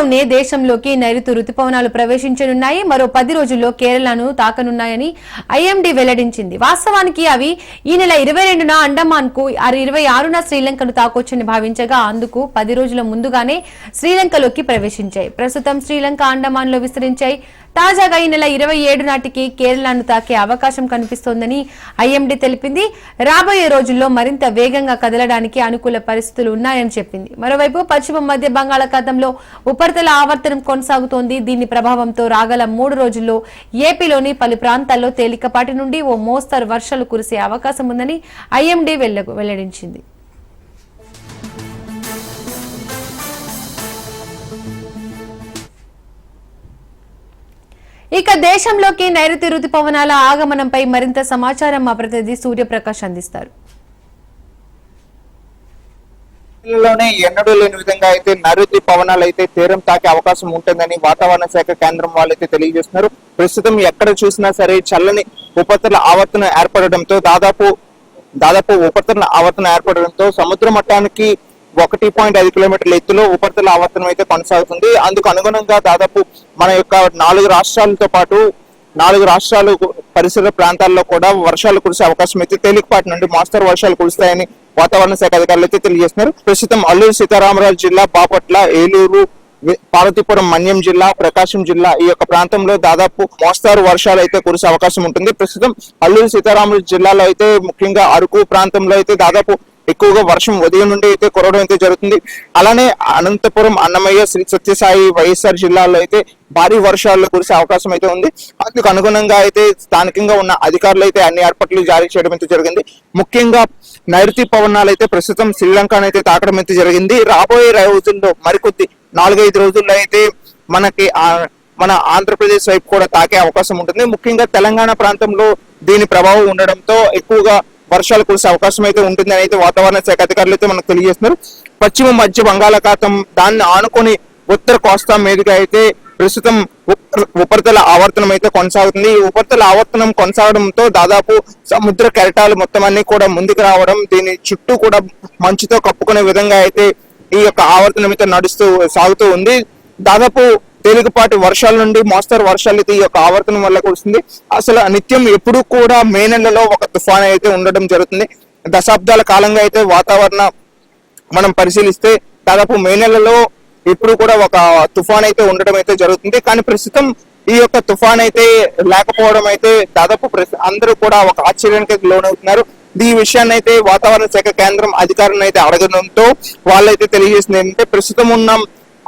త్వరలోనే దేశంలోకి నైరుతి రుతుపవనాలు ప్రవేశించనున్నాయి. మరో 10 రోజుల్లో కేరళను తాకనున్నాయని ఐఎండీ వెల్లడించింది. వాస్తవానికి అవి ఈ నెల 22న అండమాన్ కు 26న శ్రీలంకను తాకొచ్చని భావించగా అందుకు 10 రోజుల ముందుగానే శ్రీలంకలోకి ప్రవేశించాయి. ప్రస్తుతం శ్రీలంక అండమాన్ లో విస్తరించాయి. తాజాగా ఈ నెల 27 నాటికి కేరళను తాకే అవకాశం కనిపిస్తోందని ఐఎండీ తెలిపింది. రాబోయే రోజుల్లో మరింత వేగంగా కదలడానికి అనుకూల పరిస్థితులు ఉన్నాయని చెప్పింది. మరోవైపు పశ్చిమ మధ్య బంగాళాఖాతంలో ఉపరితల ఆవర్తనం కొనసాగుతోంది. దీని ప్రభావంతో రాగల 3 రోజుల్లో ఏపీలోని పలు ప్రాంతాల్లో తేలికపాటి నుండి ఓ మోస్తరు వర్షాలు కురిసే అవకాశం ఉందని ఐఎండీ వెల్లడించింది. ఇక దేశంలోకి నైరుతి రుతుపవనాల ఆగమనంపై మరింత సమాచారం మా ప్రతినిధి సూర్యప్రకాష్ అందిస్తారు. ఎన్నడూ లేని విధంగా అయితే నైరుతి పవనాలు అయితే తీరం తాకే అవకాశం ఉంటుందని వాతావరణ శాఖ కేంద్రం వాళ్ళు అయితే తెలియజేస్తున్నారు. ప్రస్తుతం ఎక్కడ చూసినా సరే చల్లని ఉపరితల ఆవర్తనం ఏర్పడడంతో దాదాపు ఉపరితల ఆవర్తనం ఏర్పడడంతో సముద్ర మట్టానికి 1.5 కిలోమీటర్ల ఎత్తులో ఉపరితల ఆవర్తనం అయితే కొనసాగుతుంది. అందుకు అనుగుణంగా దాదాపు మన యొక్క 4 రాష్ట్రాలతో పాటు 4 రాష్ట్రాలు పరిసర ప్రాంతాల్లో కూడా వర్షాలు కురిసే అవకాశం అయితే తేలికపాటి నుండి మోస్తరు వర్షాలు కురుస్తాయని వాతావరణ శాఖ అధికారులు అయితే తెలియజేస్తున్నారు. ప్రస్తుతం అల్లూరు సీతారామరాజు జిల్లా, బాపట్ల, ఏలూరు, పార్వతీపురం, మన్యం జిల్లా, ప్రకాశం జిల్లా ఈ యొక్క ప్రాంతంలో దాదాపు మోస్తారు వర్షాలు అయితే కురిసే అవకాశం ఉంటుంది. ప్రస్తుతం అల్లూరు సీతారామరాజు జిల్లాలో అయితే ముఖ్యంగా అరకు ప్రాంతంలో అయితే దాదాపు ఎక్కువగా వర్షం ఉదయం నుండి అయితే కురవడం అయితే జరుగుతుంది. అలానే అనంతపురం, అన్నమయ్య, శ్రీ సత్యసాయి, వైఎస్ఆర్ జిల్లాలో అయితే భారీ వర్షాలు కురిసే అవకాశం అయితే ఉంది. అందుకు అనుగుణంగా అయితే స్థానికంగా ఉన్న అధికారులు అయితే అన్ని ఏర్పాట్లు జారీ చేయడం అయితే జరిగింది. ముఖ్యంగా నైరుతి పవనాలు అయితే ప్రస్తుతం శ్రీలంకను అయితే తాకడం అయితే జరిగింది. రాబోయే రోజుల్లో మరికొద్ది 4-5 రోజుల్లో అయితే మన ఆంధ్రప్రదేశ్ వైపు కూడా తాకే అవకాశం ఉంటుంది. ముఖ్యంగా తెలంగాణ ప్రాంతంలో దీని ప్రభావం ఉండడంతో ఎక్కువగా వర్షాలు కురిసే అవకాశం అయితే ఉంటుంది అని అయితే వాతావరణ శాఖ అధికారులు అయితే మనకు తెలియజేస్తున్నారు. పశ్చిమ మధ్య బంగాళాఖాతం దాన్ని ఆనుకొని ఉత్తర కోస్తా మీదుగా అయితే ప్రస్తుతం ఉపరితల ఆవర్తనం అయితే కొనసాగుతుంది. ఈ ఉపరితల ఆవర్తనం కొనసాగడంతో దాదాపు సముద్ర కెరటాలు మొత్తం అన్ని కూడా ముందుకు రావడం, దీని చుట్టూ కూడా మంచుతో కప్పుకునే విధంగా అయితే ఈ యొక్క ఆవర్తనం అయితే సాగుతూ ఉంది. దాదాపు తేలికపాటి వర్షాల నుండి మోస్తరు వర్షాలు అయితే ఈ యొక్క ఆవర్తనం వల్ల కురుస్తుంది. అసలు నిత్యం ఎప్పుడు కూడా మే నెలలో ఒక తుఫాన్ అయితే ఉండడం జరుగుతుంది. దశాబ్దాల కాలంగా అయితే వాతావరణ మనం పరిశీలిస్తే దాదాపు మే నెలలో ఎప్పుడు కూడా ఒక తుఫాన్ అయితే ఉండడం అయితే జరుగుతుంది. కానీ ప్రస్తుతం ఈ యొక్క తుఫాన్ అయితే లేకపోవడం అయితే దాదాపు అందరూ కూడా ఒక ఆశ్చర్యానికి లోనవుతున్నారు. ఈ విషయాన్ని అయితే వాతావరణ శాఖ కేంద్రం అధికారులను అయితే అడగడంతో వాళ్ళైతే తెలియజేసింది ఏంటంటే ప్రస్తుతం ఉన్న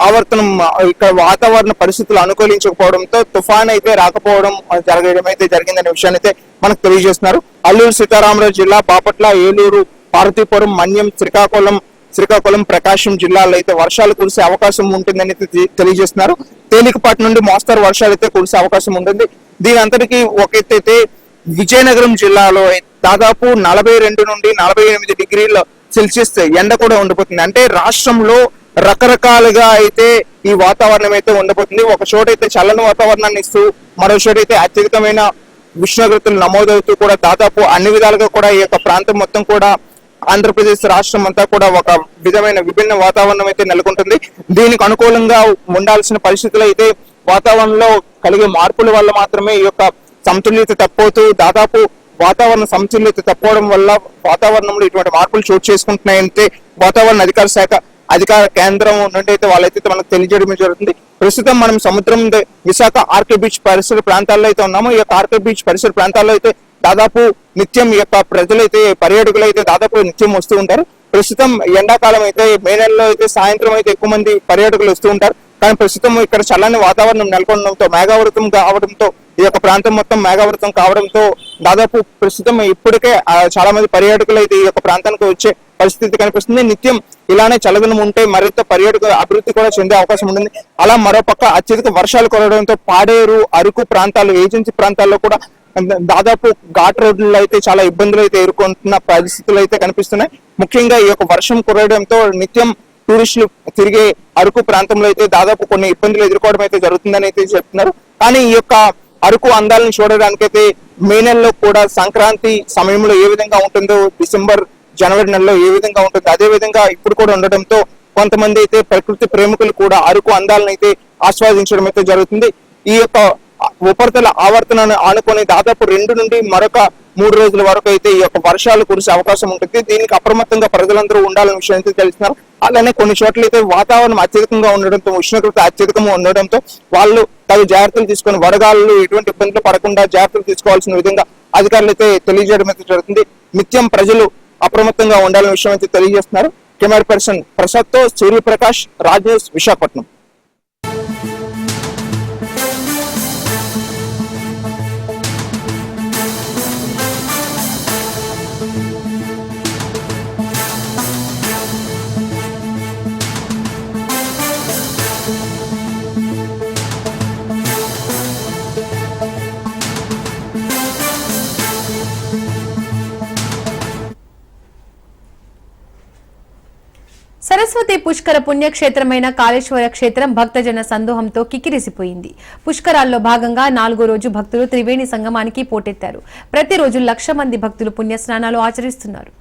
ఆవర్తనం ఇక్కడ వాతావరణ పరిస్థితులు అనుకూలించకపోవడంతో తుఫాన్ అయితే రాకపోవడం జరగడం అయితే జరిగిందనే విషయాన్ని అయితే మనకు తెలియజేస్తున్నారు. అల్లూరు సీతారామరాజు జిల్లా, బాపట్ల, ఏలూరు, పార్వతీపురం, మన్యం, శ్రీకాకుళం, ప్రకాశం జిల్లాలో అయితే వర్షాలు కురిసే అవకాశం ఉంటుందని తెలియజేస్తున్నారు. తేలికపాటి నుండి మోస్తరు వర్షాలు అయితే కురిసే అవకాశం ఉంటుంది. దీని అంతటికీ ఒక ఎత్తు అయితే విజయనగరం జిల్లాలో దాదాపు 42 నుండి 48 డిగ్రీల సెల్సియస్ ఎండ కూడా ఉండిపోతుంది. అంటే రాష్ట్రంలో రకరకాలుగా అయితే ఈ వాతావరణం అయితే ఉండబోతుంది. ఒక చోట అయితే చల్లని వాతావరణాన్ని ఇస్తూ మరో చోట అయితే అత్యధికమైన ఉష్ణోగ్రతలు నమోదవుతూ కూడా దాదాపు అన్ని విధాలుగా కూడా ఈ యొక్క ప్రాంతం మొత్తం కూడా ఆంధ్రప్రదేశ్ రాష్ట్రం అంతా కూడా ఒక విభిన్న వాతావరణం అయితే నెలకొంటుంది. దీనికి అనుకూలంగా ఉండాల్సిన పరిస్థితులు అయితే వాతావరణంలో కలిగే మార్పుల వల్ల మాత్రమే ఈ యొక్క సమతుల్యత తప్పవుతూ దాదాపు వాతావరణ సమతుల్యత తప్పవడం వల్ల వాతావరణంలో ఇటువంటి మార్పులు చోటు చేసుకుంటున్నాయంటే వాతావరణ అధికార కేంద్రం నుండి అయితే వాళ్ళైతే మనకు తెలియజేయడం జరుగుతుంది. ప్రస్తుతం మనం సముద్రం విశాఖ ఆర్కే బీచ్ పరిసర ప్రాంతాల్లో అయితే ఉన్నాము. ఈ యొక్క ఆర్కే బీచ్ పరిసర ప్రాంతాల్లో అయితే దాదాపు నిత్యం ఈ యొక్క ప్రజలైతే పర్యాటకులు అయితే దాదాపు నిత్యం వస్తూ ఉంటారు. ప్రస్తుతం ఎండాకాలం అయితే మే నెలలో అయితే సాయంత్రం అయితే ఎక్కువ మంది పర్యాటకులు వస్తూ ఉంటారు. కానీ ప్రస్తుతం ఇక్కడ చల్లని వాతావరణం నెలకొనడంతో మేఘావృతం కావడంతో ఈ యొక్క ప్రాంతం మొత్తం మేఘావృతం కావడంతో దాదాపు ప్రస్తుతం ఇప్పటికే చాలా మంది పర్యాటకులు అయితే ఈ యొక్క ప్రాంతానికి వచ్చే పరిస్థితి కనిపిస్తుంది. నిత్యం ఇలానే చల్లదనం ఉంటే మరింత పర్యాటక అభివృద్ధి కూడా చెందే అవకాశం ఉంటుంది. అలా మరోపక్క అత్యధిక వర్షాలు కురవడంతో పాడేరు, అరకు ప్రాంతాలు, ఏజెన్సీ ప్రాంతాల్లో కూడా దాదాపు ఘాట్ రోడ్లలో అయితే చాలా ఇబ్బందులు అయితే ఎదుర్కొంటున్న పరిస్థితులు అయితే కనిపిస్తున్నాయి. ముఖ్యంగా ఈ యొక్క వర్షం కురవడంతో నిత్యం టూరిస్టులు తిరిగే అరకు ప్రాంతంలో అయితే దాదాపు కొన్ని ఇబ్బందులు ఎదుర్కోవడం అయితే జరుగుతుందని అయితే చెప్తున్నారు. కానీ ఈ యొక్క అరకు అందాలను చూడడానికైతే మే నెలలో కూడా సంక్రాంతి సమయంలో ఏ విధంగా ఉంటుందో, డిసెంబర్, జనవరి నెలలో ఏ విధంగా ఉంటుందో అదే విధంగా ఇప్పుడు కూడా ఉండడంతో కొంతమంది అయితే ప్రకృతి ప్రేమికులు కూడా అరకు అందాలను అయితే ఆస్వాదించడం అయితే జరుగుతుంది. ఈ యొక్క ఉపరితల ఆవర్తనను ఆనుకొని దాదాపు 2 నుండి మరొక 3 రోజుల వరకు అయితే ఈ యొక్క వర్షాలు కురిసే అవకాశం ఉంటుంది. దీనికి అప్రమత్తంగా ప్రజలందరూ ఉండాలనే విషయం అయితే తెలుస్తున్నారు. అలానే కొన్ని చోట్ల అయితే వాతావరణం అత్యధికంగా ఉండడంతో, ఉష్ణోగ్రత అత్యధికంగా ఉండడంతో వాళ్ళు తగు జాగ్రత్తలు తీసుకొని వడగాళ్ళు ఎటువంటి ఇబ్బందులు పడకుండా జాగ్రత్తలు తీసుకోవాల్సిన విధంగా అధికారులు అయితే తెలియజేయడం అయితే జరుగుతుంది. నిత్యం ప్రజలు అప్రమత్తంగా ఉండాలనే విషయం అయితే తెలియజేస్తున్నారు. కెమెరా పర్సన్ ప్రసాద్ తో సూర్యప్రకాష్, రాజ్ న్యూస్, విశాఖపట్నం. సరస్వతి పుష్కర పుణ్యక్షేత్రమైన కాళేశ్వర క్షేత్రం భక్తజన సందోహంతో కిక్కిరిసిపోయింది. పుష్కరాల్లో భాగంగా 4వ రోజు భక్తులు త్రివేణి సంగమానికి పోటెత్తారు. ప్రతిరోజు 1,00,000 మంది భక్తులు పుణ్యస్నానాలు ఆచరిస్తున్నారు.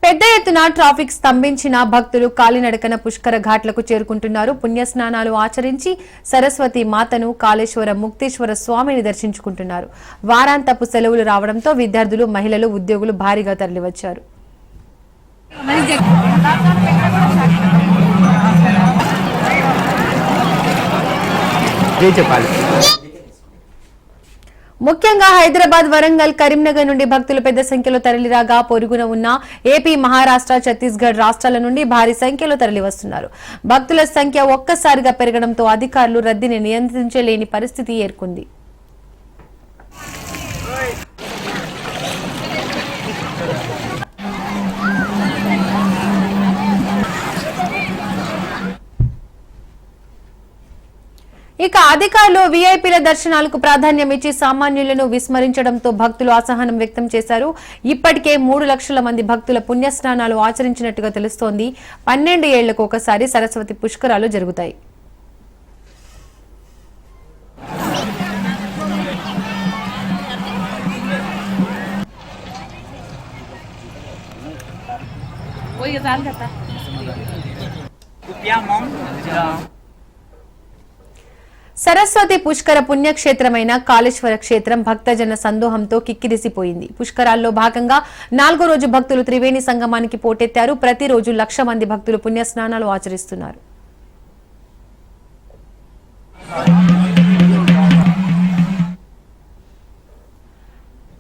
పెద్ద ఎత్తున ట్రాఫిక్ స్తంభించిన భక్తులు కాలినడకన పుష్కర ఘాట్లకు చేరుకుంటున్నారు. పుణ్యస్నానాలు ఆచరించి సరస్వతి మాతను, కాళేశ్వర ముక్తేశ్వర స్వామిని దర్శించుకుంటున్నారు. వారాంతపు సెలవులు రావడంతో విద్యార్థులు, మహిళలు, ఉద్యోగులు భారీగా తరలివచ్చారు. ముఖ్యంగా హైదరాబాద్, వరంగల్, కరీంనగర్ నుండి భక్తులు పెద్ద సంఖ్యలో తరలిరాగా పొరుగున ఉన్న ఏపీ, మహారాష్ట్ర, ఛత్తీస్గఢ్ రాష్ట్రాల నుండి భారీ సంఖ్యలో తరలివస్తున్నారు. భక్తుల సంఖ్య ఒక్కసారిగా పెరగడంతో అధికారులు రద్దీని నియంత్రించలేని పరిస్థితి ఏర్పడింది. ఇక అధికారులు వీఐపీల దర్శనాలకు ప్రాధాన్యం ఇచ్చి సామాన్యులను విస్మరించడంతో భక్తులు అసహనం వ్యక్తం చేశారు. ఇప్పటికే 3 లక్షల మంది భక్తుల పుణ్యస్నానాలు ఆచరించినట్టుగా తెలుస్తోంది. 12 ఏళ్లకు ఒకసారి సరస్వతి పుష్కరాలు జరుగుతాయి. సరస్వతి పుష్కర పుణ్యక్షేత్రమైన కాళేశ్వర క్షేత్రం భక్తజన సందోహంతో కిక్కిరిసిపోయింది. పుష్కరాల్లో భాగంగా 4వ రోజు భక్తులు త్రివేణి సంగమానికి పోటెత్తారు. ప్రతిరోజు 1,00,000 మంది భక్తులు పుణ్యస్నానాలు ఆచరిస్తున్నారు.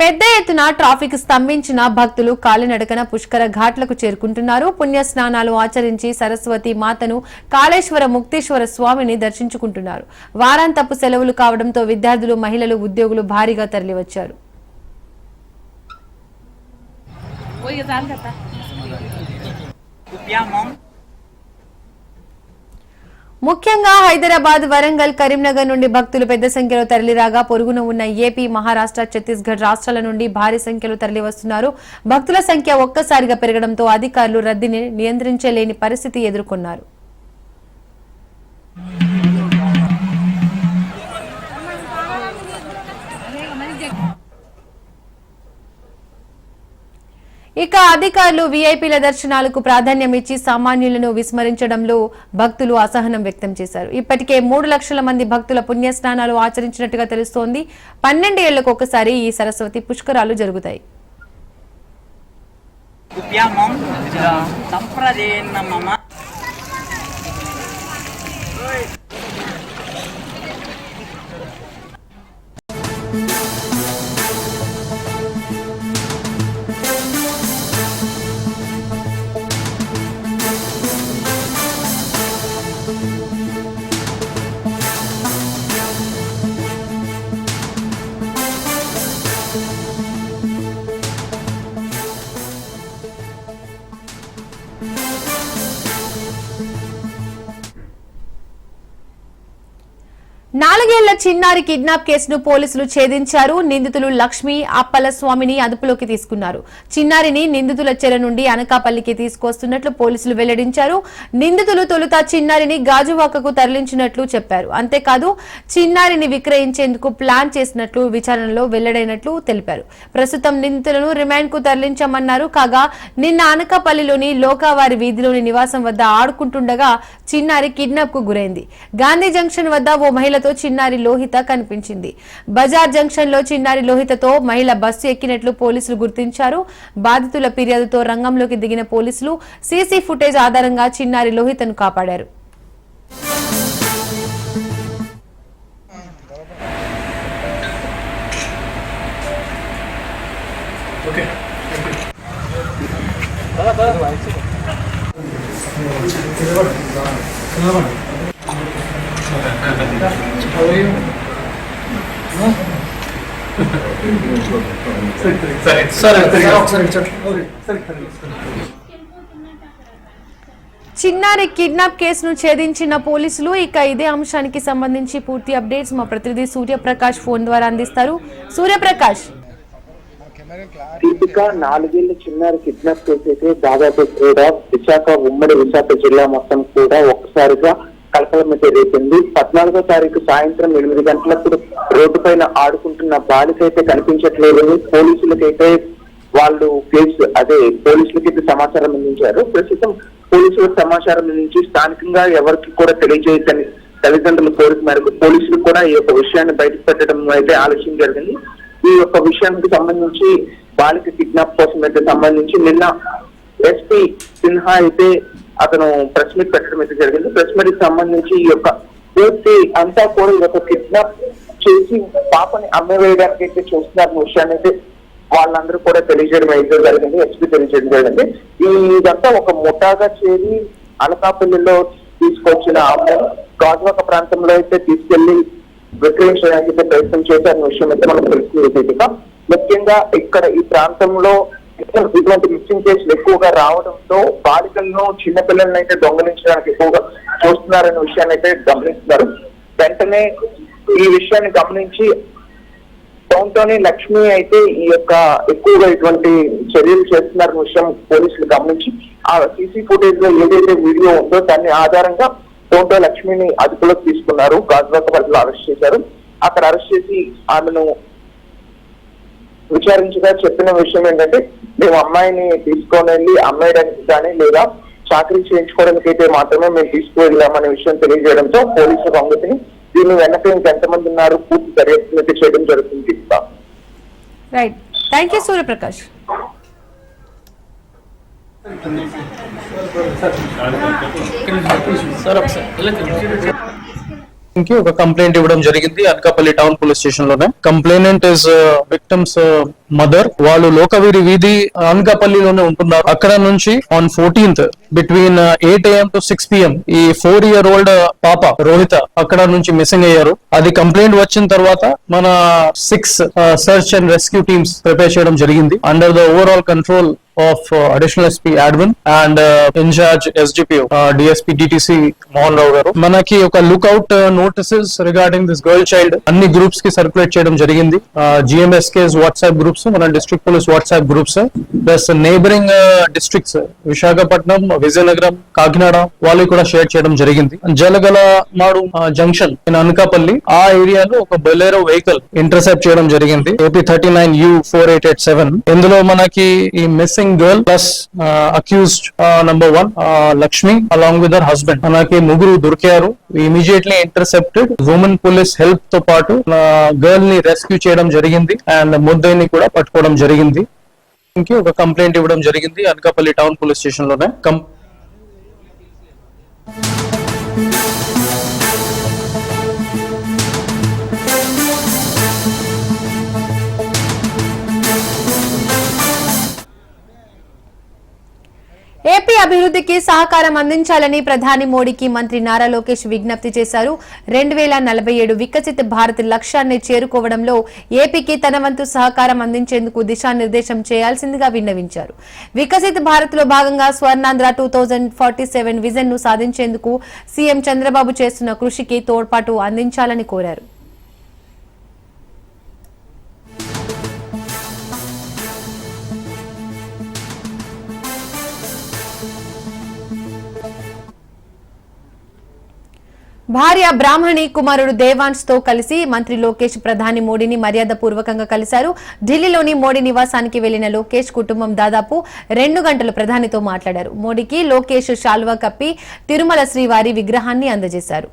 పెద్ద ఎత్తున ట్రాఫిక్ స్తంభించిన భక్తులు కాలినడకన పుష్కర ఘాట్లకు చేరుకుంటున్నారు. పుణ్యస్నానాలు ఆచరించి సరస్వతి మాతను, కాళేశ్వర ముక్తేశ్వర స్వామిని దర్శించుకుంటున్నారు. వారాంతపు సెలవులు కావడంతో విద్యార్థులు, మహిళలు, ఉద్యోగులు భారీగా తరలివచ్చారు. ముఖ్యంగా హైదరాబాద్, వరంగల్, కరీంనగర్ నుండి భక్తులు పెద్ద సంఖ్యలో తరలిరాగా పొరుగున ఉన్న ఏపీ, మహారాష్ట్ర, ఛత్తీస్గఢ్ రాష్ట్రాల నుండి భారీ సంఖ్యలో తరలివస్తున్నారు. భక్తుల సంఖ్య ఒక్కసారిగా పెరగడంతో అధికారులు రద్దీని నియంత్రించలేని పరిస్థితి ఎదుర్కొన్నారు. ఇక అధికారులు వీఐపీల దర్శనాలకు ప్రాధాన్యం ఇచ్చి సామాన్యులను విస్మరించడంలో భక్తులు అసహనం వ్యక్తం చేశారు. ఇప్పటికే 3 లక్షల మంది భక్తుల పుణ్యస్నానాలు ఆచరించినట్టుగా తెలుస్తోంది. 12 ఏళ్లకు ఒకసారి ఈ సరస్వతి పుష్కరాలు జరుగుతాయి. 4 ఏళ్ల చిన్నారి కిడ్నాప్ కేసును పోలీసులు ఛేదించారు. నిందితులు లక్ష్మి, అప్పల స్వామిని అదుపులోకి తీసుకున్నారు. చిన్నారిని నిందితుల చెర నుండి అనకాపల్లికి తీసుకొస్తున్నట్లు పోలీసులు వెల్లడించారు. నిందితులు తొలుత చిన్నారిని గాజువాకకు తరలించినట్లు చెప్పారు. అంతేకాదు చిన్నారిని విక్రయించేందుకు ప్లాన్ చేసినట్లు విచారణలో వెల్లడైనట్లు తెలిపారు. ప్రస్తుతం నిందితులను రిమాండ్ కు తరలించామన్నారు. కాగా నిన్న అనకాపల్లిలోని లోకావారి వీధిలోని నివాసం వద్ద ఆడుకుంటుండగా చిన్నారి కిడ్నాప్ కు గురైంది. గాంధీ జంక్షన్ వద్ద ఓ మహిళ చిన్నారి లోహిత కనిపించింది. బజార్ జంక్షన్ లో చిన్నారి లోహితతో మహిళ బస్సు ఎక్కినట్లు పోలీసులు గుర్తించారు. బాధితుల ఫిర్యాదుతో రంగంలోకి దిగిన పోలీసులు సీసీ ఫుటేజ్ ఆధారంగా చిన్నారి లోహితను కాపాడారు. చిన్నారి కిడ్నాప్ కేసును ఛేదించిన పోలీసులు ఇక ఇదే అంశానికి సంబంధించి పూర్తి అప్డేట్స్ మా ప్రతినిధి సూర్యప్రకాష్ ఫోన్ ద్వారా అందిస్తారు. సూర్యప్రకాష్, దీపిక 4 ఏళ్ల చిన్నారి కిడ్నాప్ కేసు అయితే దాదాపు కూడా ఉమ్మడి విశాఖ జిల్లా మొత్తం కూడా ఒక్కసారిగా కలకలమైతే రేపింది. 14వ తారీఖు సాయంత్రం 8 గంటలకు రోడ్డు పైన ఆడుకుంటున్న బాలిక అయితే కనిపించట్లేదు. పోలీసులకైతే వాళ్ళు పోలీసులకైతే సమాచారం అందించారు. ప్రస్తుతం పోలీసులకు సమాచారం అందించి స్థానికంగా ఎవరికి కూడా తెలియజేయని తల్లిదండ్రుల కోరిక మేరకు పోలీసులు కూడా ఈ యొక్క విషయాన్ని బయటకు పెట్టడం అయితే ఆలస్యం జరిగింది. ఈ యొక్క విషయానికి సంబంధించి బాలిక కిడ్నాప్ కోసం అయితే సంబంధించి నిన్న ఎస్పీ సిన్హా అయితే అతను ప్రెస్ మీట్ పెట్టడం అయితే జరిగింది. ప్రెస్ మీట్ కి సంబంధించి ఈ యొక్క పూర్తి అంతా కూడా ఈ యొక్క కిడ్నాప్ చేసి పాపని అమ్మవేయడానికి అయితే చూస్తున్న విషయాన్ని అయితే వాళ్ళందరూ కూడా తెలియజేయడం అయితే జరిగింది. ఎస్పీ తెలియజేయడం జరిగింది. ఇదంతా ఒక ముఠాగా చేరి అనకాపల్లిలో తీసుకొచ్చిన అమ్మాయి గాజువాక ప్రాంతంలో అయితే తీసుకెళ్లి విక్రయించడానికి ప్రయత్నం చేశారన్న విషయం అయితే మనకు తెలుస్తుంది. ముఖ్యంగా ఇక్కడ ఈ ప్రాంతంలో ఇటువంటి మిస్సింగ్ కేసులు ఎక్కువగా రావడంతో బాలికలను చిన్నపిల్లలను అయితే దొంగలించడానికి ఎక్కువగా చూస్తున్నారనే విషయాన్ని అయితే గమనిస్తున్నారు. వెంటనే ఈ విషయాన్ని గమనించి టౌన్తోని లక్ష్మి అయితే ఈ యొక్క ఎక్కువగా ఇటువంటి చర్యలు చేస్తున్నారన్న విషయం పోలీసులు గమనించి ఆ సీసీ ఫుటేజ్ లో ఏదైతే వీడియో ఉందో దాన్ని ఆధారంగా టౌన్తో లక్ష్మిని అదుపులోకి తీసుకున్నారు. గాజువాక పరిధిలో అరెస్ట్ చేశారు. అక్కడ అరెస్ట్ చేసి ఆమెను విచారించగా చెప్పిన విషయం ఏంటంటే, మేము అమ్మాయిని తీసుకొని వెళ్ళి అమ్మేయడానికి కానీ లేదా చాకరీ చేయించుకోవడానికి అయితే మాత్రమే మేము తీసుకువెళ్ళామనే విషయం తెలియజేయడంతో పోలీసులు అనుమతిని దీని వెనక ఇంకెంతమంది ఉన్నారు పూర్తి దర్యాప్తు అయితే చేయడం జరుగుతుంది. Right, thank you Suryaprakash. ఒక కంప్లైంట్ ఇవ్వడం జరిగింది అనకాపల్లి టౌన్ పోలీస్ స్టేషన్ లోనే. Complainant is victims mother. వాళ్ళు లోకవీరి వీధి అనకాపల్లిలోనే ఉంటున్నారు. అక్కడ నుంచి on 14th between 8 AM to 6 PM ఈ 4-year-old పాప రోహిత అక్కడ నుంచి మిస్సింగ్ అయ్యారు. అది కంప్లైంట్ వచ్చిన తర్వాత మన 6 search and rescue teams prepare చేయడం జరిగింది under the overall control of additional SP admin and in charge SGPO DSP DTC Mohan Rao గారు. మనకి ఒక lookout notices regarding this girl child అన్ని గ్రూప్స్ కి సర్క్యులేట్ చేయడం జరిగింది. GMSK's వాట్సాప్ గ్రూప్స్, మన district police WhatsApp groups plus neighbouring districts Visakhapatnam, Vizianagaram, Kakinada వాళ్ళు కూడా షేర్ చేయడం జరిగింది. జలగల మాడు జంక్షన్ ఇన్ అనకాపల్లి ఆ ఏరియాలో ఒక బొలెరో వెహికల్ ఇంటర్సెప్ట్ చేయడం జరిగింది. AP 39U4887. ఇందులో మనకి ఈ missing girl plus accused number 1 Lakshmi along with her husband మనకి ముగ్గురు దొరికారు. Immediately intercepted women police help తో పాటు గర్ల్ ని రెస్క్యూ చేయడం జరిగింది అండ్ ముద్దాయిని కూడా పట్టుకోవడం జరిగింది. ఒక కంప్లైంట్ ఇవ్వడం జరిగింది అనకాపల్లి టౌన్ పోలీస్ స్టేషన్ లోనే. ఏపీ అభివృద్ధి కృషికి సహకారం అందించాలని ప్రధాని మోడీకి మంత్రి నారా లోకేష్ విజ్ఞప్తి చేశారు. 2047 వికసిత్ భారత్ లక్ష్యాన్ని చేరుకోవడంలో ఏపీకి తన వంతు సహకారం అందించేందుకు దిశానిర్దేశం చేయాల్సిందిగా విన్నవించారు. వికసిత్ భారత్ లో భాగంగా స్వర్ణాంధ్ర 2047 విజన్ ను సాధించేందుకు సీఎం చంద్రబాబు చేస్తున్న కృషికి తోడ్పాటు అందించాలని కోరారు. భార్య బ్రాహ్మణి కుమారుడు దేవాంశ్ తో కలిసి మంత్రి లోకేష్ ప్రధాని మోడీని మర్యాదపూర్వకంగా కలిశారు. ఢిల్లీలోని మోడీ నివాసానికి వెళ్లిన లోకేష్ కుటుంబం దాదాపు 2 గంటలు ప్రధానితో మాట్లాడారు. మోడీకి లోకేష్ శాల్వా కప్పి తిరుమల శ్రీవారి విగ్రహాన్ని అందజేశారు.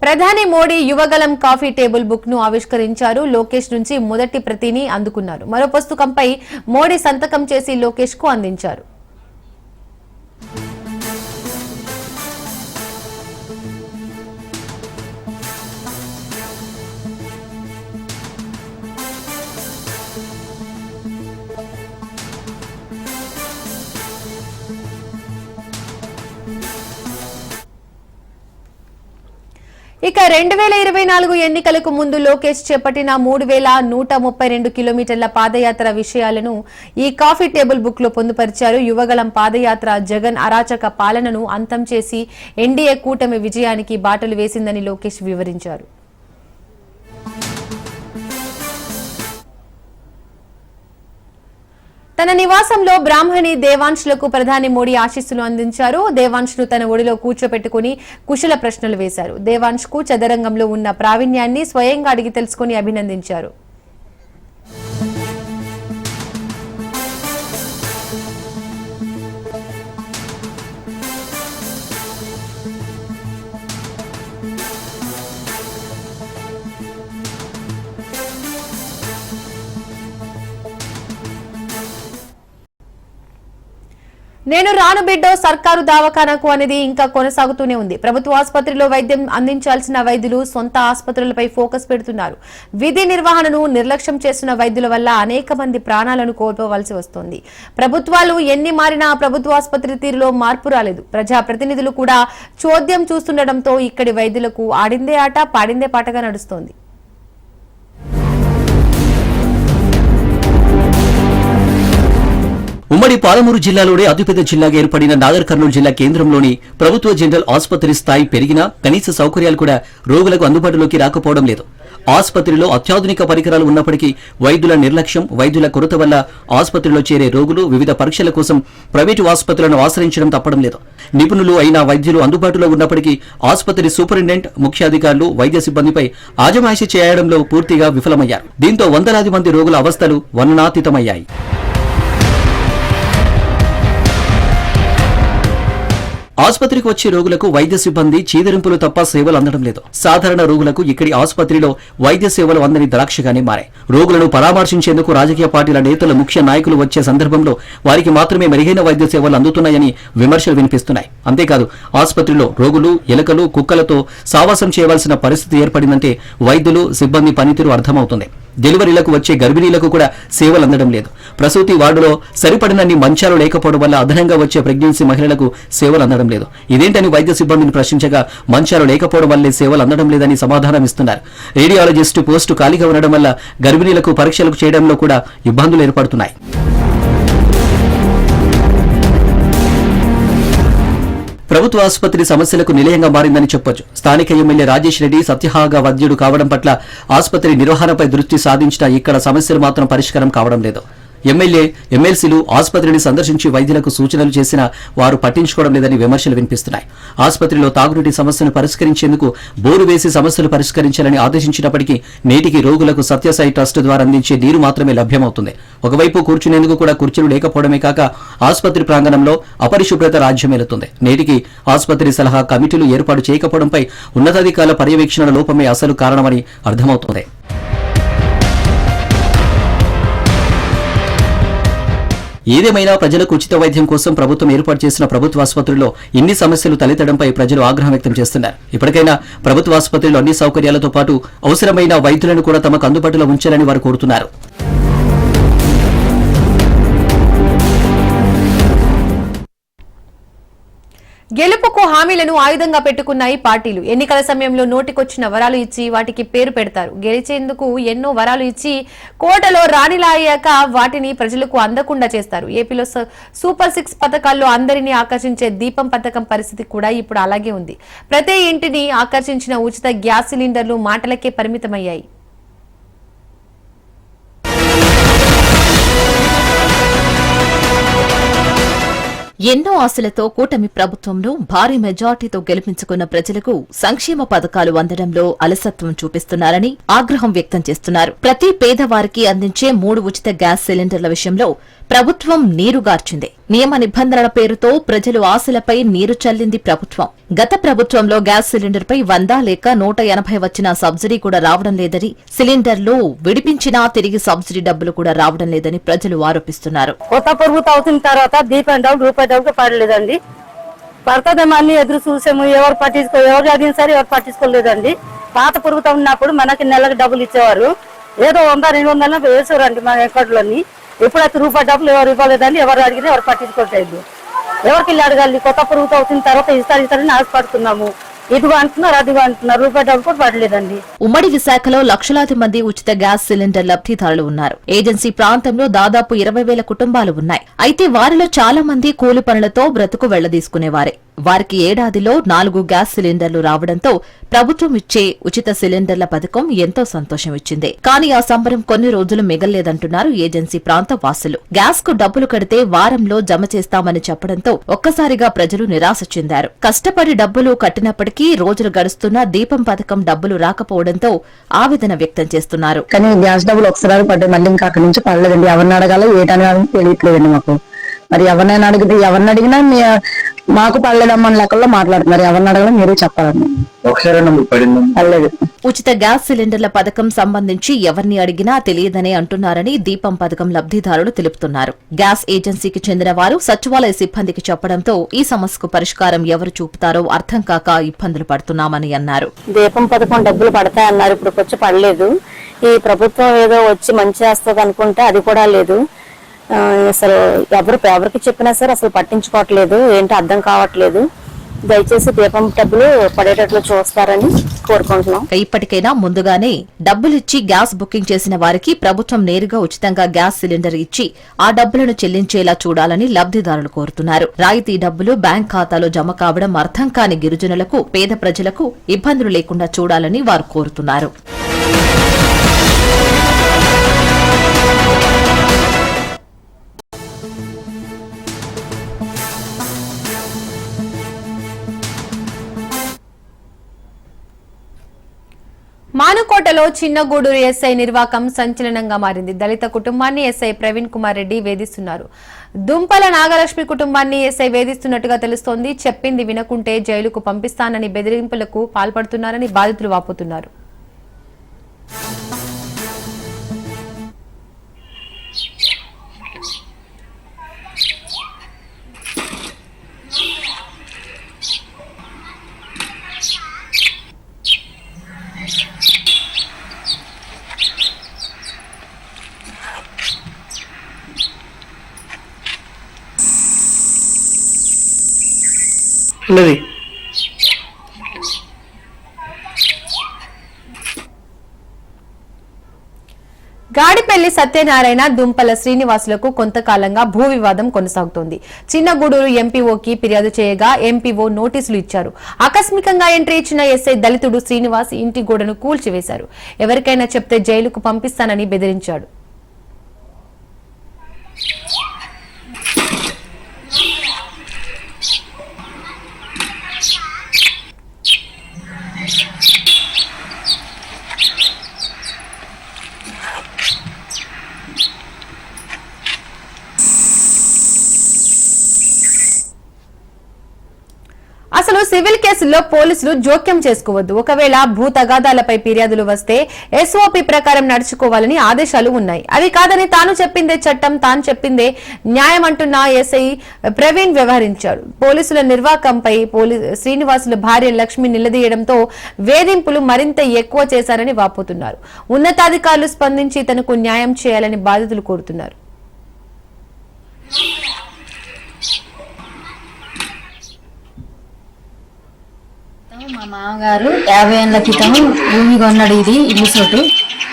ప్రధాని Modi Yuvagalam coffee table book ను ఆవిష్కరించారు. లోకేష్ నుంచి మొదటి ప్రతిని అందుకున్నారు. మరో పుస్తకంపై మోడీ సంతకం చేసి లోకేష్ కు అందించారు. ఇక 2024 ఎన్నికలకు ముందు లోకేష్ చేపట్టిన 3132 కిలోమీటర్ల పాదయాత్ర విషయాలను ఈ కాఫీ టేబుల్ బుక్ లో పొందుపరిచారు. యువగళం పాదయాత్ర జగన్ అరాచక పాలనను అంతం చేసి ఎన్డీఏ కూటమి విజయానికి బాటలు వేసిందని లోకేష్ వివరించారు. తన నివాసంలో బ్రాహ్మణి దేవాంశ్లకు ప్రధాని మోడీ ఆశీస్సులు అందించారు. దేవాంశ్ ను తన ఒడిలో కూర్చోపెట్టుకుని కుశల ప్రశ్నలు వేశారు. దేవాంశ్ కు చదరంగంలో ఉన్న ప్రావీణ్యాన్ని స్వయంగా అడిగి తెలుసుకుని అభినందించారు. నేను రాను బిడ్డో సర్కారు దవాఖానకు అనేది ఇంకా కొనసాగుతూనే ఉంది. ప్రభుత్వ ఆసుపత్రిలో వైద్యం అందించాల్సిన వైద్యులు సొంత ఆసుపత్రులపై ఫోకస్ పెడుతున్నారు. విధి నిర్వహణను నిర్లక్ష్యం చేస్తున్న వైద్యుల వల్ల అనేక మంది ప్రాణాలను కోల్పోవలసి వస్తోంది. ప్రభుత్వాలు ఎన్ని మారినా ప్రభుత్వ ఆసుపత్రి తీరులో మార్పు రాలేదు. ప్రజాప్రతినిధులు కూడా చోద్యం చూస్తుండటంతో ఇక్కడి వైద్యులకు ఆడిందే ఆట పాడిందే పాటగా నడుస్తోంది. ఉమ్మడి పాలమూరు జిల్లాలోనే అతిపెద్ద జిల్లాగా ఏర్పడిన నాగర్ కర్నూలు జిల్లా కేంద్రంలోని ప్రభుత్వ జనరల్ ఆసుపత్రి స్థాయి పెరిగినా కనీస సౌకర్యాలు కూడా రోగులకు అందుబాటులోకి రాకపోవడం లేదు. ఆసుపత్రిలో అత్యాధునిక పరికరాలు ఉన్నప్పటికీ వైద్యుల నిర్లక్ష్యం, వైద్యుల కొరత వల్ల ఆసుపత్రిలో చేరే రోగులు వివిధ పరీక్షల కోసం ప్రైవేటు ఆసుపత్రులను ఆశ్రయించడం తప్పడం లేదు. నిపుణులు అయిన వైద్యులు అందుబాటులో ఉన్నప్పటికీ ఆసుపత్రి సూపరింటెండెంట్, ముఖ్యాధికారులు వైద్య సిబ్బందిపై ఆజమాయిషీ చేయడంలో పూర్తిగా విఫలమయ్యారు. దీంతో వందలాది మంది రోగుల అవస్థలు వర్ణనాతీతమయ్యాయి. ఆసుపత్రికి వచ్చే రోగులకు వైద్య సిబ్బంది చీదరింపులు తప్ప సేవలు అందడం లేదు. సాధారణ రోగులకు ఇక్కడి ఆసుపత్రిలో వైద్య సేవలు అందని ద్రాక్షగానే మారాయి. రోగులను పరామర్శించేందుకు రాజకీయ పార్టీల నేతలు, ముఖ్య నాయకులు వచ్చే సందర్భంలో వారికి మాత్రమే మెరుగైన వైద్య సేవలు అందుతున్నాయని విమర్శలు వినిపిస్తున్నాయి. అంతేకాదు ఆసుపత్రిలో రోగులు, ఎలుకలు, కుక్కలతో సావాసం చేయవలసిన పరిస్థితి ఏర్పడిందంటే వైద్యులు, సిబ్బంది పనితీరు అర్థమవుతుంది. డెలివరీలకు వచ్చే గర్భిణీలకు కూడా సేవలు అందడం లేదు. ప్రసూతి వార్డులో సరిపడినన్ని మంచాలు లేకపోవడం వల్ల అదనంగా వచ్చే ప్రెగ్నెన్సీ మహిళలకు సేవలు అందడం లేదు. ఇదేంటని వైద్య సిబ్బందిని ప్రశ్నించగా మంచాలు లేకపోవడం వల్లే సేవలు అందడం లేదని సమాధానం ఇస్తున్నారు. రేడియాలజిస్టు పోస్టు ఖాళీగా ఉండడం వల్ల గర్భిణీలకు పరీక్షలు చేయడంలో కూడా ఇబ్బందులు ఏర్పడుతున్నాయి. ప్రభుత్వ ఆసుపత్రి సమస్యలకు నిలయంగా మారిందని చెప్పొచ్చు. స్థానిక ఎమ్మెల్యే రాజేష్ రెడ్డి సత్యహాగా వైద్యుడు కావడం పట్ల ఆసుపత్రి నిర్వహణపై దృష్టి సాధించిన ఇక్కడ సమస్యలు మాత్రం పరిష్కారం కావడం లేదు. ఎమ్మెల్యే, ఎమ్మెల్సీలు ఆసుపత్రిని సందర్శించి వైద్యులకు సూచనలు చేసినా వారు పట్టించుకోవడం లేదని విమర్శలు వినిపిస్తున్నాయి. ఆసుపత్రిలో తాగునీటి సమస్యను పరిష్కరించేందుకు బోరు వేసి సమస్యలు పరిష్కరించాలని ఆదేశించినప్పటికీ నేటికి రోగులకు సత్యసాయి ట్రస్ట్ ద్వారా అందించే నీరు మాత్రమే లభ్యమవుతుంది. ఒకవైపు కూర్చునేందుకు కూడా కుర్చీలు లేకపోవడమే కాక ఆసుపత్రి ప్రాంగణంలో అపరిశుభ్రత రాజ్యమేలుతుంది. నేటికి ఆసుపత్రి సలహా కమిటీలు ఏర్పాటు చేయకపోవడంపై ఉన్నతాధికారుల పర్యవేక్షణ లోపమే అసలు కారణమని అర్థమవుతోంది. ఏదేమైనా ప్రజలకు ఉచిత వైద్యం కోసం ప్రభుత్వం ఏర్పాటు చేసిన ప్రభుత్వ ఆసుపత్రుల్లో ఇన్ని సమస్యలు తలెత్తడంపై ప్రజలు ఆగ్రహం వ్యక్తం చేస్తున్నారు. ఇప్పటికైనా ప్రభుత్వ ఆసుపత్రుల్లో అన్ని సౌకర్యాలతో పాటు అవసరమైన వైద్యులను కూడా తమకు అందుబాటులో ఉంచాలని వారు కోరుతున్నారు. గెలుపుకు హామీలను ఆయుధంగా పెట్టుకున్నాయి పార్టీలు. ఎన్నికల సమయంలో నోటికొచ్చిన వరాలు ఇచ్చి వాటికి పేరు పెడతారు. గెలిచేందుకు ఎన్నో వరాలు ఇచ్చి కోటలో రాణిలాయాక వాటిని ప్రజలకు అందకుండా చేస్తారు. ఏపీలో సూపర్ 6 పథకాల్లో అందరినీ ఆకర్షించే దీపం పథకం పరిస్థితి కూడా ఇప్పుడు అలాగే ఉంది. ప్రతి ఇంటిని ఆకర్షించిన ఉచిత గ్యాస్ సిలిండర్లు మాటలకే పరిమితమయ్యాయి. ఎన్నో ఆశలతో కూటమి ప్రభుత్వంలో భారీ మెజార్టీతో గెలిపించుకున్న ప్రజలకు సంక్షేమ పథకాలు అందడంలో అలసత్వం చూపిస్తున్నారని ఆగ్రహం వ్యక్తం చేస్తున్నారు. ప్రతి పేదవారికి అందించే 3 ఉచిత గ్యాస్ సిలిండర్ల విషయంలో ప్రభుత్వం నీరుగార్చింది. నియమ నిబంధనల పేరుతో ప్రజలు ఆశలపై నీరు చల్లింది ప్రభుత్వం. గత ప్రభుత్వంలో గ్యాస్ సిలిండర్పై 100 లేక 180 వచ్చిన సబ్సిడీ కూడా రావడం లేదని, సిలిండర్లు విడిపించినా తిరిగి సబ్సిడీ డబ్బులు కూడా రావడం లేదని ప్రజలు ఆరోపిస్తున్నారు. కొత్త ప్రభుత్వం అవుతున్న తర్వాత దీపం డబ్బులు రూపాయి డబ్బులు పడలేదండి. పడుతుందేమో అన్ని ఎదురు చూసాము, ఎవరు అడిగిన సరే ఎవరు పట్టించుకోలేదండి. పాత ప్రభుత్వం ఉన్నప్పుడు మనకి నెలకు డబ్బులు ఇచ్చేవారు, ఏదో 100-200 వేసేవారండి మన ఎక్కడలోని. ఎప్పుడైతే రూపాయి డబ్బులు ఎవరు ఇవ్వలేదండి, ఎవరు అడిగినా ఎవరు పట్టించుకోవట్లేదు. ఎవరికి వెళ్ళి అడగాలి? కొత్త ప్రభుత్వం అవుతున్న తర్వాత ఇస్తారని ఆశపడుతున్నాము. ఇదిగో అంటున్నారు, అదిగో అంటున్నారు, రూపాయి డబ్బు కూడా పడలేదండి. ఉమ్మడి విశాఖలో లక్షలాది మంది ఉచిత గ్యాస్ సిలిండర్ లబ్ధిదారులు ఉన్నారు. ఏజెన్సీ ప్రాంతంలో దాదాపు 20,000 కుటుంబాలు ఉన్నాయి. అయితే వారిలో చాలా మంది కూలి పనులతో బ్రతుకు వెళ్లదీసుకునేవారే. వారికి ఏడాదిలో 4 గ్యాస్ సిలిండర్లు రావడంతో ప్రభుత్వం ఇచ్చే ఉచిత సిలిండర్ల పథకం ఎంతో సంతోషం ఇచ్చింది. కానీ ఆ సంబరం కొన్ని రోజులు మిగల్లేదంటున్నారు ఏజెన్సీ ప్రాంత వాసులు. గ్యాస్ కు డబ్బులు కడితే వారంలో జమ చేస్తామని చెప్పడంతో ఒక్కసారిగా ప్రజలు నిరాశ చెందారు. కష్టపడి డబ్బులు కట్టినప్పటికీ రోజులు గడుస్తున్నా దీపం పథకం డబ్బులు రాకపోవడంతో ఆవేదన వ్యక్తం చేస్తున్నారు. కానీ గ్యాస్ డబ్బులు ఒకసారి పడ్డాయి, మళ్ళీ ఇంకా అక్కడి నుంచి పడలేదండి. ఎవరిని అడగాలో ఏటని తెలియట్లేదండి మాకు. మరి ఎవరినైనా ఎవరిని అడిగినా మాకు పడలేదమ్మా లెక్కల్లో మాట్లాడుతున్నారు. ఎవరిని అడగాలో మీరే చెప్పాలండి. పడలేదు. ఉచిత గ్యాస్ సిలిండర్ల పథకం సంబంధించి ఎవరిని అడిగినా తెలియదనే అంటున్నారని దీపం పథకం లబ్ధిదారులు తెలుపుతున్నారు. గ్యాస్ ఏజెన్సీకి చెందిన వారు సచివాలయ సిబ్బందికి చెప్పడంతో ఈ సమస్యకు పరిష్కారం ఎవరు చూపుతారో అర్థం కాక ఇబ్బందులు పడుతున్నామని అన్నారు. దీపం పథకం డబ్బులు పడతాయన్నారు, ఇప్పుడు వచ్చి పడలేదు. ఈ ప్రభుత్వం ఏదో వచ్చి మంచి చేస్తుంది అనుకుంటే అది కూడా లేదు. అసలు ఎవరికి చెప్పినా సరే అసలు పట్టించుకోవట్లేదు, ఏంటో అర్థం కావట్లేదు. దయచేసి దీపం డబ్బులు పడేటట్లు చూస్తారని కోరుకుంటున్నాం. ఇప్పటికైనా ముందుగానే డబ్బులిచ్చి గ్యాస్ బుకింగ్ చేసిన వారికి ప్రభుత్వం నేరుగా ఉచితంగా గ్యాస్ సిలిండర్ ఇచ్చి ఆ డబ్బులను చెల్లించేలా చూడాలని లబ్ధిదారులు కోరుతున్నారు. రాయితీ డబ్బులు బ్యాంక్ ఖాతాలో జమ కావడం అర్థం కాని గిరిజనులకు, పేద ప్రజలకు ఇబ్బందులు లేకుండా చూడాలని వారు కోరుతున్నారు. మానుకోటలో చిన్నగూడూరు ఎస్ఐ నిర్వాకం సంచలనంగా మారింది. దళిత కుటుంబాన్ని ఎస్ఐ ప్రవీణ్ కుమార్ రెడ్డి వేధిస్తున్నారు. దుంపల నాగలక్ష్మి కుటుంబాన్ని ఎస్ఐ వేధిస్తున్నట్టుగా తెలుస్తోంది. చెప్పింది వినకుంటే జైలుకు పంపిస్తానని బెదిరింపులకు పాల్పడుతున్నారని బాధితులు వాపోతున్నారు. గాడిపల్లి సత్యనారాయణ, దుంపల శ్రీనివాసులకు కొంతకాలంగా భూ వివాదం కొనసాగుతోంది. చిన్నగూడూరు ఎంపీఓకి ఫిర్యాదు చేయగా ఎంపీఓ నోటీసులు ఇచ్చారు. ఆకస్మికంగా ఎంట్రీ ఇచ్చిన ఎస్ఐ దళితుడు శ్రీనివాస్ ఇంటి గోడను కూల్చివేశారు. ఎవరికైనా చెప్తే జైలుకు పంపిస్తానని బెదిరించాడు. అసలు అసలు సివిల్ కేసుల్లో పోలీసులు జోక్యం చేసుకోవద్దు. ఒకవేళ భూ తగాదాలపై ఫిర్యాదులు వస్తే SOP ప్రకారం నడుచుకోవాలని ఆదేశాలు ఉన్నాయి. అవి కాదని తాను చెప్పిందే చట్టం, తాను చెప్పిందే న్యాయం అంటున్న SI ప్రవీణ్ వ్యవహరించాడు. పోలీసుల నిర్వాకంపై శ్రీనివాసుల భార్య లక్ష్మి నిలదీయడంతో వేధింపులు మరింత ఎక్కువ చేశారని వాపోతున్నారు. ఉన్నతాధికారులు స్పందించి తనకు న్యాయం చేయాలని బాధితులు కోరుతున్నారు. మా మామగారు 50 ఏళ్ల క్రితం భూమి కొన్నాడు, ఇది ఇల్లు చోటు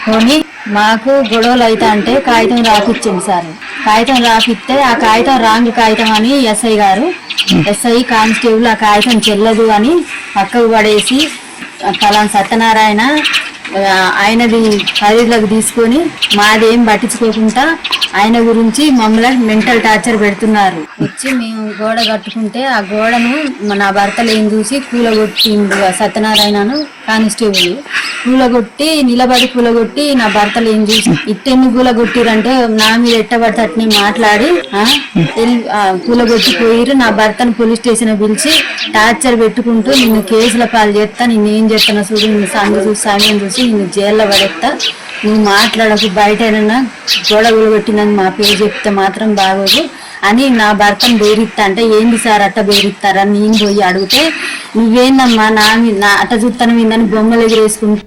కొని మాకు గొడవలు అయితే అంటే కాగితం రాపిచ్చింది సార్. కాగితం రాపిస్తే ఆ కాగితం రాంగ్ కాగితం అని ఎస్ఐ కానిస్టేబుల్ ఆ కాగితం చెల్లదు అని పక్కకు పడేసి పలానా సత్యనారాయణ ఆయనది ఖరీదులకు తీసుకొని మాదేం పట్టించుకోకుండా ఆయన గురించి మమ్మల్ని మెంటల్ టార్చర్ పెడుతున్నారు. వచ్చి మేము గోడ కట్టుకుంటే ఆ గోడను నా భర్తలు ఏం చూసి కూలగొట్టిండు. సత్యనారాయణను కానిస్టేబుల్ కూలగొట్టి నా భర్తలు ఏం చూసి ఇట్టెన్ని కూలగొట్టిరంటే నా మీద ఎట్టబడితే అట్ని మాట్లాడి కూలగొట్టి పోయిరు. నా భర్తను పోలీస్ స్టేషన్ పిలిచి టార్చర్ పెట్టుకుంటూ నిన్ను కేసుల పాలు చేస్తా, నిన్నేం చేస్తానో చూడు, నిన్ను సందు చూసి సమయం చూసి నిన్ను జైల్లో పడేస్తా, నువ్వు మాట్లాడకు, బయట గోడ కూలగొట్టిందని మా పేరు చెప్తే మాత్రం బాగోదు అని నా భర్తను బేరిస్తా అంటే, ఏంది సార్ అట్ట బేరిస్తారా నేను పోయి అడిగితే, నువ్వేందమ్మా నా అట్ట చూస్తాను ఏందని బొమ్మలు ఎగిరేసుకుంటూ